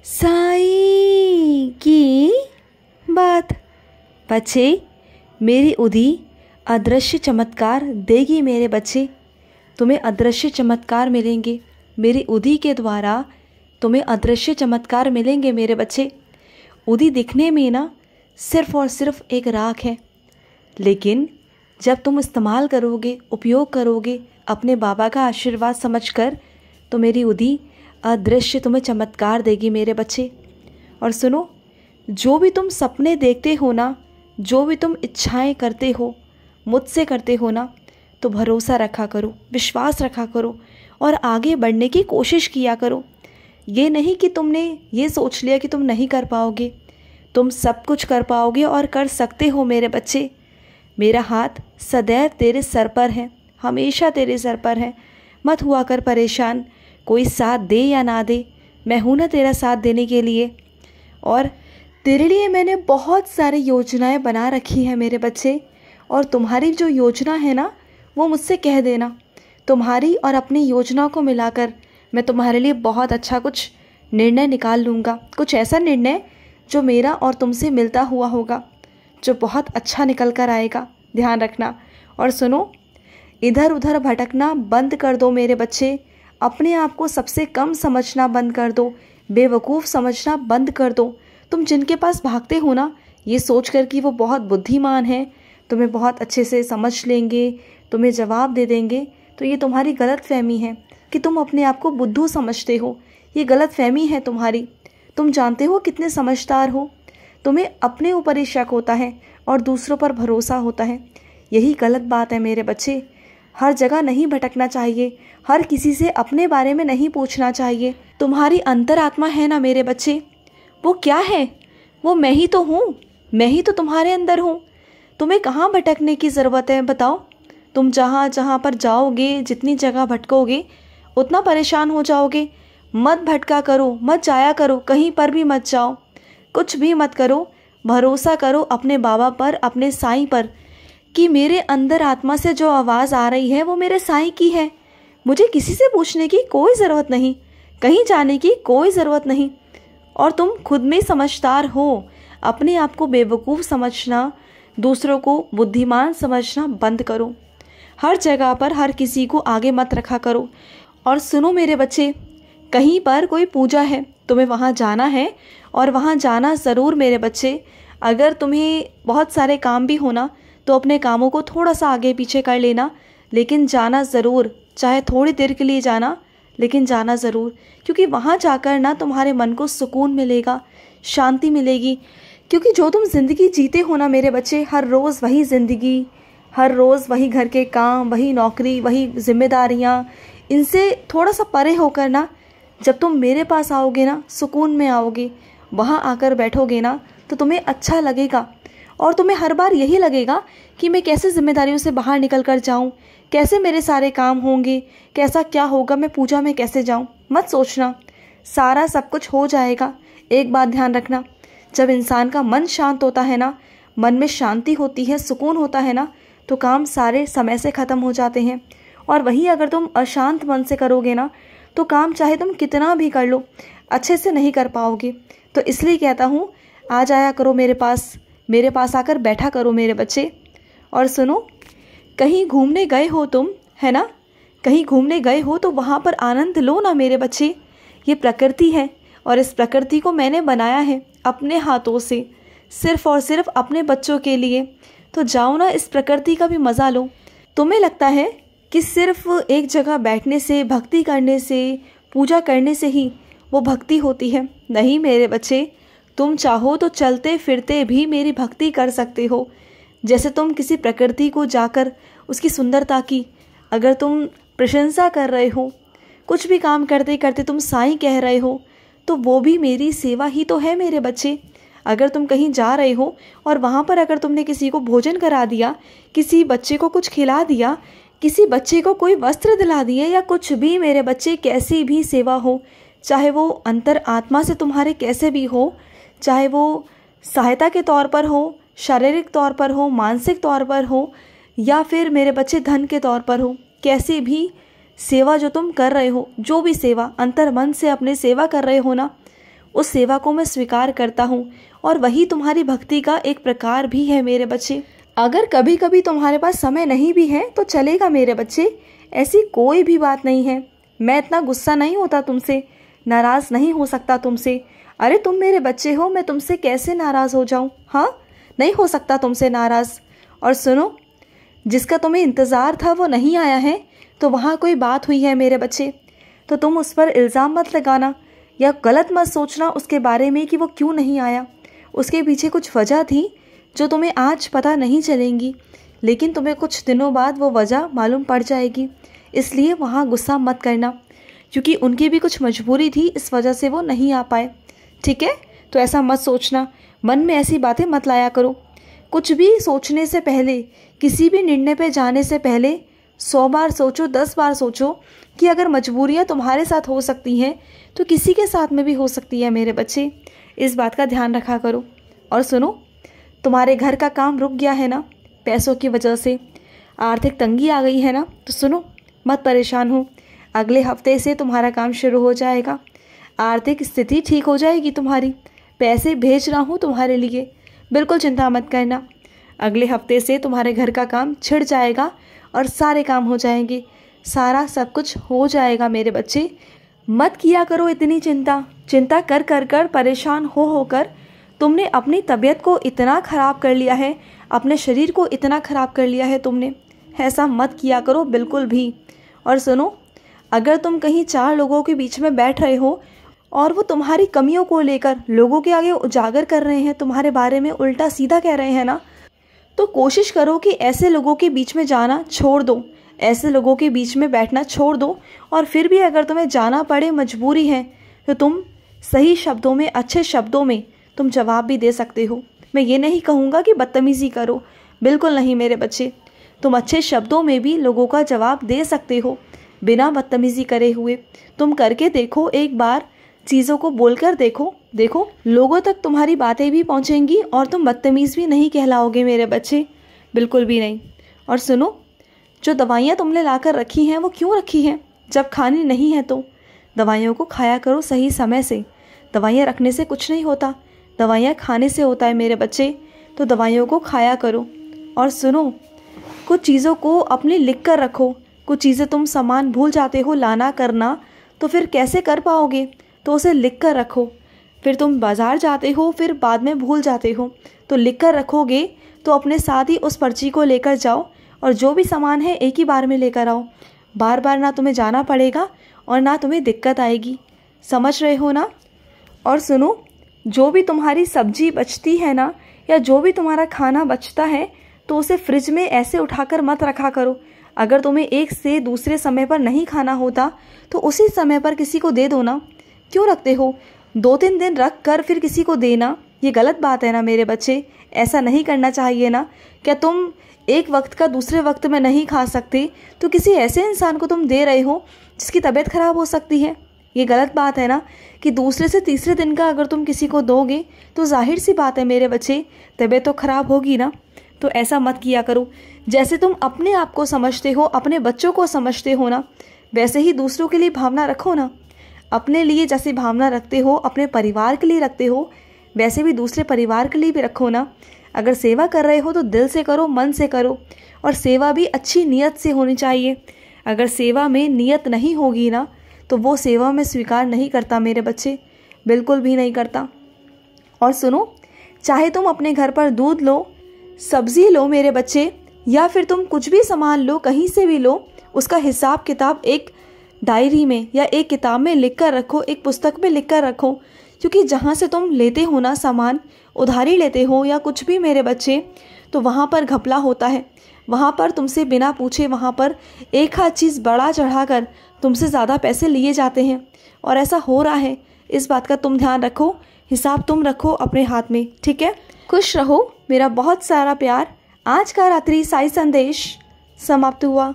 साईं की बात। बच्चे, मेरी उदी अदृश्य चमत्कार देगी मेरे बच्चे। तुम्हें अदृश्य चमत्कार मिलेंगे मेरी उदी के द्वारा। तुम्हें अदृश्य चमत्कार मिलेंगे मेरे बच्चे। उदी दिखने में ना सिर्फ़ और सिर्फ एक राख है, लेकिन जब तुम इस्तेमाल करोगे, उपयोग करोगे अपने बाबा का आशीर्वाद समझकर, तो मेरी उदी अदृश्य तुम्हें चमत्कार देगी मेरे बच्चे। और सुनो, जो भी तुम सपने देखते हो ना, जो भी तुम इच्छाएं करते हो, मुझसे करते हो ना, तो भरोसा रखा करो, विश्वास रखा करो और आगे बढ़ने की कोशिश किया करो। ये नहीं कि तुमने ये सोच लिया कि तुम नहीं कर पाओगे। तुम सब कुछ कर पाओगे और कर सकते हो मेरे बच्चे। मेरा हाथ सदैव तेरे सर पर है, हमेशा तेरे सर पर है। मत हुआ कर परेशान, कोई साथ दे या ना दे, मैं हूँ ना तेरा साथ देने के लिए। और तेरे लिए मैंने बहुत सारी योजनाएं बना रखी हैं मेरे बच्चे। और तुम्हारी जो योजना है ना, वो मुझसे कह देना। तुम्हारी और अपनी योजना को मिलाकर मैं तुम्हारे लिए बहुत अच्छा कुछ निर्णय निकाल लूँगा। कुछ ऐसा निर्णय जो मेरा और तुमसे मिलता हुआ होगा, जो बहुत अच्छा निकल कर आएगा। ध्यान रखना। और सुनो, इधर उधर भटकना बंद कर दो मेरे बच्चे। अपने आप को सबसे कम समझना बंद कर दो, बेवकूफ़ समझना बंद कर दो। तुम जिनके पास भागते हो ना, ये सोच कर कि वो बहुत बुद्धिमान हैं, तुम्हें बहुत अच्छे से समझ लेंगे, तुम्हें जवाब दे देंगे, तो ये तुम्हारी गलत फहमी है कि तुम अपने आप को बुद्धू समझते हो। ये गलत फहमी है तुम्हारी। तुम जानते हो कितने समझदार हो। तुम्हें अपने ऊपर ही शक होता है और दूसरों पर भरोसा होता है। यही गलत बात है मेरे बच्चे। हर जगह नहीं भटकना चाहिए, हर किसी से अपने बारे में नहीं पूछना चाहिए। तुम्हारी अंतरात्मा है ना मेरे बच्चे, वो क्या है? वो मैं ही तो हूँ, मैं ही तो तुम्हारे अंदर हूँ। तुम्हें कहाँ भटकने की ज़रूरत है बताओ? तुम जहाँ जहाँ पर जाओगे, जितनी जगह भटकोगे, उतना परेशान हो जाओगे। मत भटका करो, मत जाया करो, कहीं पर भी मत जाओ, कुछ भी मत करो। भरोसा करो अपने बाबा पर, अपने साईं पर, कि मेरे अंदर आत्मा से जो आवाज़ आ रही है वो मेरे साईं की है। मुझे किसी से पूछने की कोई ज़रूरत नहीं, कहीं जाने की कोई ज़रूरत नहीं। और तुम खुद में समझदार हो। अपने आप को बेवकूफ़ समझना, दूसरों को बुद्धिमान समझना बंद करो। हर जगह पर हर किसी को आगे मत रखा करो। और सुनो मेरे बच्चे, कहीं पर कोई पूजा है, तुम्हें वहाँ जाना है, और वहाँ जाना ज़रूर मेरे बच्चे। अगर तुम्हें बहुत सारे काम भी होना, तो अपने कामों को थोड़ा सा आगे पीछे कर लेना, लेकिन जाना ज़रूर। चाहे थोड़ी देर के लिए जाना, लेकिन जाना ज़रूर। क्योंकि वहाँ जाकर ना तुम्हारे मन को सुकून मिलेगा, शांति मिलेगी। क्योंकि जो तुम ज़िंदगी जीते हो ना मेरे बच्चे, हर रोज़ वही ज़िंदगी, हर रोज़ वही घर के काम, वही नौकरी, वही जिम्मेदारियाँ, इनसे थोड़ा सा परे होकर ना, जब तुम मेरे पास आओगे ना, सुकून में आओगे, वहाँ आकर बैठोगे ना, तो तुम्हें अच्छा लगेगा। और तुम्हें हर बार यही लगेगा कि मैं कैसे जिम्मेदारियों से बाहर निकल कर जाऊँ, कैसे मेरे सारे काम होंगे, कैसा क्या होगा, मैं पूजा में कैसे जाऊँ। मत सोचना, सारा सब कुछ हो जाएगा। एक बात ध्यान रखना, जब इंसान का मन शांत होता है ना, मन में शांति होती है, सुकून होता है ना, तो काम सारे समय से ख़त्म हो जाते हैं। और वहीं अगर तुम अशांत मन से करोगे ना, तो काम चाहे तुम कितना भी कर लो, अच्छे से नहीं कर पाओगे। तो इसलिए कहता हूँ, आ जाया करो मेरे पास आकर बैठा करो मेरे बच्चे। और सुनो, कहीं घूमने गए हो तुम, है ना, कहीं घूमने गए हो तो वहाँ पर आनंद लो ना मेरे बच्चे। ये प्रकृति है और इस प्रकृति को मैंने बनाया है अपने हाथों से, सिर्फ़ और सिर्फ अपने बच्चों के लिए। तो जाओ ना, इस प्रकृति का भी मज़ा लो। तुम्हें लगता है कि सिर्फ एक जगह बैठने से, भक्ति करने से, पूजा करने से ही वो भक्ति होती है? नहीं मेरे बच्चे, तुम चाहो तो चलते फिरते भी मेरी भक्ति कर सकते हो। जैसे तुम किसी प्रकृति को जाकर उसकी सुंदरता की अगर तुम प्रशंसा कर रहे हो, कुछ भी काम करते करते तुम साईं कह रहे हो, तो वो भी मेरी सेवा ही तो है मेरे बच्चे। अगर तुम कहीं जा रहे हो और वहाँ पर अगर तुमने किसी को भोजन करा दिया, किसी बच्चे को कुछ खिला दिया, किसी बच्चे को कोई वस्त्र दिला दिए, या कुछ भी मेरे बच्चे, कैसी भी सेवा हो, चाहे वो अंतर आत्मा से तुम्हारे कैसे भी हो, चाहे वो सहायता के तौर पर हो, शारीरिक तौर पर हो, मानसिक तौर पर हो, या फिर मेरे बच्चे धन के तौर पर हो, कैसे भी सेवा जो तुम कर रहे हो, जो भी सेवा अंतर मन से अपने सेवा कर रहे हो ना, उस सेवा को मैं स्वीकार करता हूँ और वही तुम्हारी भक्ति का एक प्रकार भी है मेरे बच्चे। अगर कभी कभी तुम्हारे पास समय नहीं भी है तो चलेगा मेरे बच्चे, ऐसी कोई भी बात नहीं है। मैं इतना गुस्सा नहीं होता तुमसे, नाराज़ नहीं हो सकता तुमसे। अरे तुम मेरे बच्चे हो, मैं तुमसे कैसे नाराज़ हो जाऊँ? हाँ, नहीं हो सकता तुमसे नाराज़। और सुनो, जिसका तुम्हें इंतज़ार था वो नहीं आया है तो वहाँ कोई बात हुई है मेरे बच्चे, तो तुम उस पर इल्ज़ाम मत लगाना या गलत मत सोचना उसके बारे में कि वो क्यों नहीं आया। उसके पीछे कुछ वजह थी जो तुम्हें आज पता नहीं चलेंगी, लेकिन तुम्हें कुछ दिनों बाद वो वजह मालूम पड़ जाएगी। इसलिए वहाँ गुस्सा मत करना, क्योंकि उनकी भी कुछ मजबूरी थी, इस वजह से वो नहीं आ पाए। ठीक है, तो ऐसा मत सोचना, मन में ऐसी बातें मत लाया करो। कुछ भी सोचने से पहले, किसी भी निर्णय पे जाने से पहले 100 बार सोचो, 10 बार सोचो कि अगर मजबूरियाँ तुम्हारे साथ हो सकती हैं तो किसी के साथ में भी हो सकती है मेरे बच्चे। इस बात का ध्यान रखा करो। और सुनो, तुम्हारे घर का काम रुक गया है ना पैसों की वजह से, आर्थिक तंगी आ गई है ना, तो सुनो, मत परेशान हो। अगले हफ्ते से तुम्हारा काम शुरू हो जाएगा, आर्थिक स्थिति ठीक हो जाएगी तुम्हारी। पैसे भेज रहा हूँ तुम्हारे लिए, बिल्कुल चिंता मत करना। अगले हफ्ते से तुम्हारे घर का काम छिड़ जाएगा और सारे काम हो जाएंगे, सारा सब कुछ हो जाएगा मेरे बच्चे। मत किया करो इतनी चिंता। चिंता कर कर कर परेशान होकर तुमने अपनी तबीयत को इतना ख़राब कर लिया है, अपने शरीर को इतना ख़राब कर लिया है तुमने। ऐसा मत किया करो बिल्कुल भी। और सुनो, अगर तुम कहीं 4 लोगों के बीच में बैठ रहे हो और वो तुम्हारी कमियों को लेकर लोगों के आगे उजागर कर रहे हैं, तुम्हारे बारे में उल्टा सीधा कह रहे हैं ना, तो कोशिश करो कि ऐसे लोगों के बीच में जाना छोड़ दो, ऐसे लोगों के बीच में बैठना छोड़ दो। और फिर भी अगर तुम्हें जाना पड़े, मजबूरी है, तो तुम सही शब्दों में, अच्छे शब्दों में तुम जवाब भी दे सकते हो। मैं ये नहीं कहूँगा कि बदतमीज़ी करो, बिल्कुल नहीं मेरे बच्चे। तुम अच्छे शब्दों में भी लोगों का जवाब दे सकते हो, बिना बदतमीज़ी करे हुए। तुम करके देखो, एक बार चीज़ों को बोलकर देखो, देखो लोगों तक तुम्हारी बातें भी पहुंचेंगी और तुम बदतमीज़ भी नहीं कहलाओगे मेरे बच्चे, बिल्कुल भी नहीं। और सुनो, जो दवाइयाँ तुमने लाकर रखी हैं वो क्यों रखी हैं? जब खानी नहीं है तो दवाइयों को खाया करो सही समय से। दवाइयाँ रखने से कुछ नहीं होता, दवाइयाँ खाने से होता है मेरे बच्चे, तो दवाइयों को खाया करो। और सुनो, कुछ चीज़ों को अपने लिख कर रखो। कुछ चीज़ें तुम सामान भूल जाते हो लाना करना, तो फिर कैसे कर पाओगे? तो उसे लिख कर रखो। फिर तुम बाज़ार जाते हो, फिर बाद में भूल जाते हो, तो लिख कर रखोगे तो अपने साथ ही उस पर्ची को लेकर जाओ और जो भी सामान है एक ही बार में लेकर आओ। बार बार ना तुम्हें जाना पड़ेगा और ना तुम्हें दिक्कत आएगी, समझ रहे हो ना? और सुनो, जो भी तुम्हारी सब्जी बचती है ना, या जो भी तुम्हारा खाना बचता है, तो उसे फ्रिज में ऐसे उठाकर मत रखा करो। अगर तुम्हें एक से दूसरे समय पर नहीं खाना होता तो उसी समय पर किसी को दे दो ना। क्यों रखते हो? 2-3 दिन रख कर फिर किसी को देना, ये गलत बात है ना मेरे बच्चे, ऐसा नहीं करना चाहिए ना। क्या तुम एक वक्त का दूसरे वक्त में नहीं खा सकते तो किसी ऐसे इंसान को तुम दे रहे हो जिसकी तबीयत खराब हो सकती है? ये गलत बात है ना कि दूसरे से तीसरे दिन का अगर तुम किसी को दोगे तो जाहिर सी बात है मेरे बच्चे, तबीयत तो खराब होगी ना। तो ऐसा मत किया करो। जैसे तुम अपने आप को समझते हो, अपने बच्चों को समझते हो ना, वैसे ही दूसरों के लिए भावना रखो ना। अपने लिए जैसे भावना रखते हो, अपने परिवार के लिए रखते हो, वैसे भी दूसरे परिवार के लिए भी रखो ना। अगर सेवा कर रहे हो तो दिल से करो, मन से करो, और सेवा भी अच्छी नीयत से होनी चाहिए। अगर सेवा में नीयत नहीं होगी ना तो वो सेवा में स्वीकार नहीं करता मेरे बच्चे, बिल्कुल भी नहीं करता। और सुनो, चाहे तुम अपने घर पर दूध लो, सब्जी लो मेरे बच्चे, या फिर तुम कुछ भी सामान लो, कहीं से भी लो, उसका हिसाब किताब एक डायरी में या एक किताब में लिख कर रखो, एक पुस्तक में लिख कर रखो। क्योंकि जहाँ से तुम लेते हो ना सामान, उधारी लेते हो या कुछ भी मेरे बच्चे, तो वहाँ पर घपला होता है। वहाँ पर तुमसे बिना पूछे, वहाँ पर एक आध चीज़ बढ़ा चढ़ा कर तुमसे ज़्यादा पैसे लिए जाते हैं, और ऐसा हो रहा है। इस बात का तुम ध्यान रखो, हिसाब तुम रखो अपने हाथ में, ठीक है? खुश रहो, मेरा बहुत सारा प्यार। आज का रात्रि साई संदेश समाप्त हुआ।